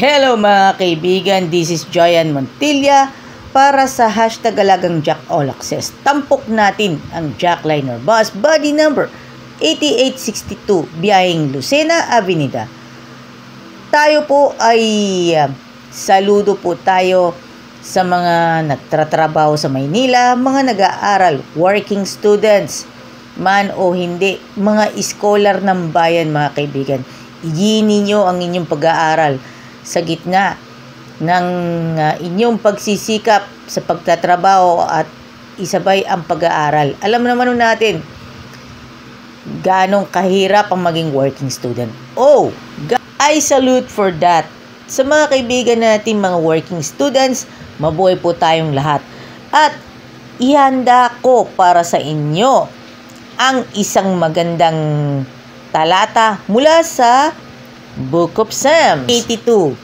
Hello mga kaibigan, this is Joyan Montilla para sa hashtag Alagang Jack All Access. Tampok natin ang Jackliner Bus Body Number 8862 biyaheng Lucena Avenida. Tayo po ay saludo po tayo sa mga nagtatrabaho sa Maynila, mga nag-aaral, working students man o hindi, mga scholar ng bayan mga kaibigan. Igihin ninyo ang inyong pag-aaral sa gitna ng inyong pagsisikap sa pagtatrabaho at isabay ang pag-aaral. Alam naman natin ganong kahirap ang maging working student. I salute for that. Sa mga kaibigan natin mga working students, mabuhay po tayong lahat. At ihanda ko para sa inyo ang isang magandang talata mula sa Book of Psalms 82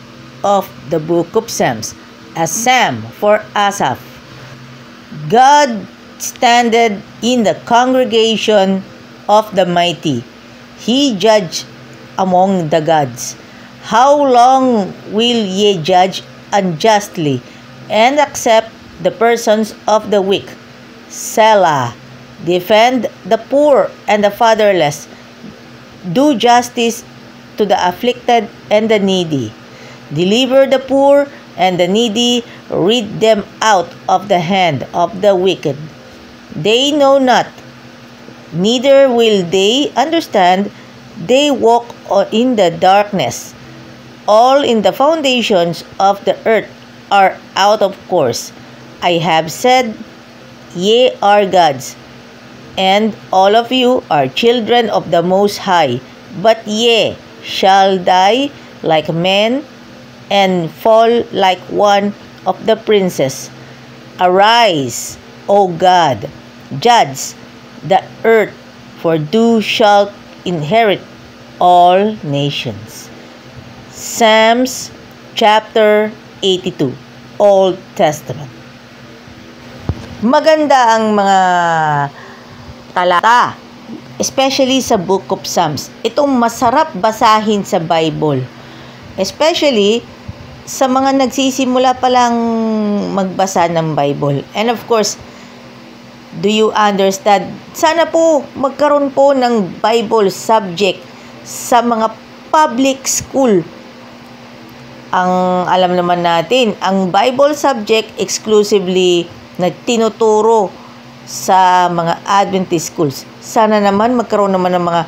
of the Book of Psalms, a psalm for Asaph. God standeth in the congregation of the mighty. He judged among the gods. How long will ye judge unjustly and accept the persons of the weak? Selah. Defend the poor and the fatherless. Do justice to the afflicted and the needy. Deliver the poor and the needy. Rid them out of the hand of the wicked. They know not, neither will they understand. They walk in the darkness. All in the foundations of the earth are out of course. I have said, ye are gods, and all of you are children of the Most High. But ye shall die like men and fall like one of the princes. Arise, O God, judge the earth, for thou shalt inherit all nations. Psalms chapter 82, Old Testament. Maganda ang mga talata, especially sa Book of Psalms. Itong masarap basahin sa Bible. Especially sa mga nagsisimula pa lang magbasa ng Bible. And of course, do you understand? Sana po magkaroon po ng Bible subject sa mga public school. Ang alam naman natin, ang Bible subject exclusively na tinuturo sa mga Adventist schools. Sana naman magkaroon naman ng mga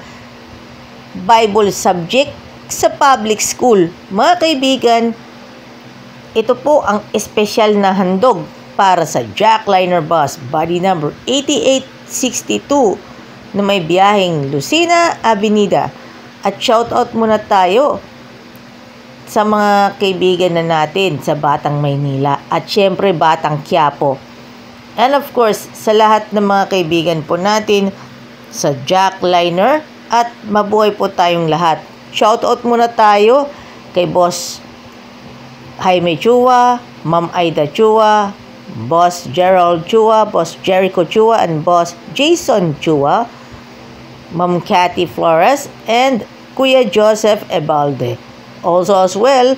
Bible subject sa public school. Mga kaibigan, ito po ang espesyal na handog para sa Jackliner Bus Body Number 8862 na may biyaheng Lucena Avenida. At shoutout muna tayo sa mga kaibigan na natin sa Batang Maynila at syempre Batang Quiapo. And of course, sa lahat ng mga kaibigan po natin sa Jackliner at mabuhay po tayong lahat. Shoutout muna tayo kay Boss Jaime Chua, Ma'am Aida Chua, Boss Gerald Chua, Boss Jericho Chua, and Boss Jason Chua, Ma'am Cathy Flores, and Kuya Joseph Ebalde. Also as well,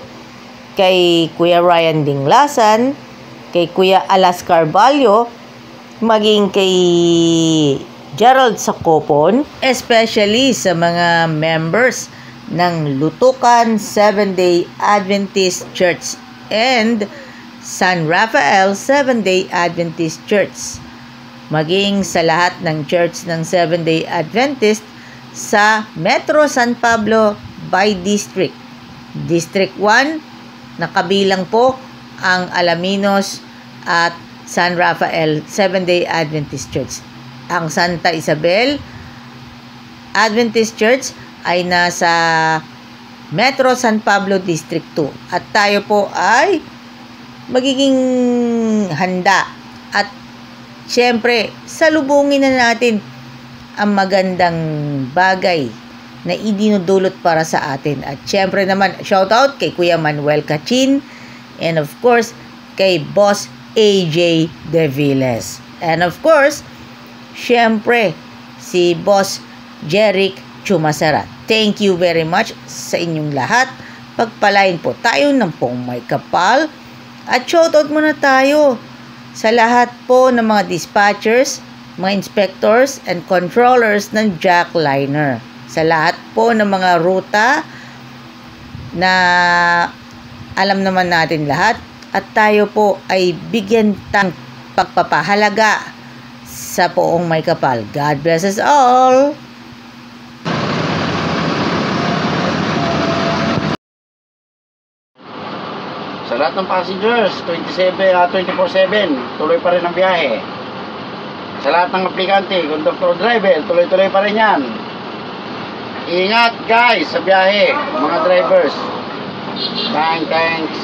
kay Kuya Ryan Dinglasan, kay Kuya Alas Carvalho, maging kay Gerald Sacopon, especially sa mga members ng Lutukan Seventh-day Adventist Church and San Rafael Seventh-day Adventist Church, maging sa lahat ng church ng Seventh-day Adventist sa Metro San Pablo by District. District 1, nakabilang po ang Alaminos at San Rafael Seventh-day Adventist Church. Ang Santa Isabel Adventist Church ay nasa Metro San Pablo District 2. At tayo po ay magiging handa. At syempre, salubungin na natin ang magandang bagay na idinudulot para sa atin. At syempre naman, shoutout kay Kuya Manuel Cachin and of course, kay Boss AJ De Villes. And of course, syempre, si Boss Jeric Chumasara. Thank you very much sa inyong lahat pagpalain po tayo ng pong may kapal. At shoutout muna tayo sa lahat po ng mga dispatchers, mga inspectors and controllers ng jackliner. Sa lahat po ng mga ruta na alam naman natin lahat, at tayo po ay bigyan ng pagpapahalaga sa poong may kapal. God bless us all! Sa lahat ng passengers, 24/7, tuloy pa rin ang biyahe. Sa lahat ng aplikante, conductor, driver, tuloy-tuloy pa rin yan. Ingat guys sa biyahe, mga drivers. Thanks.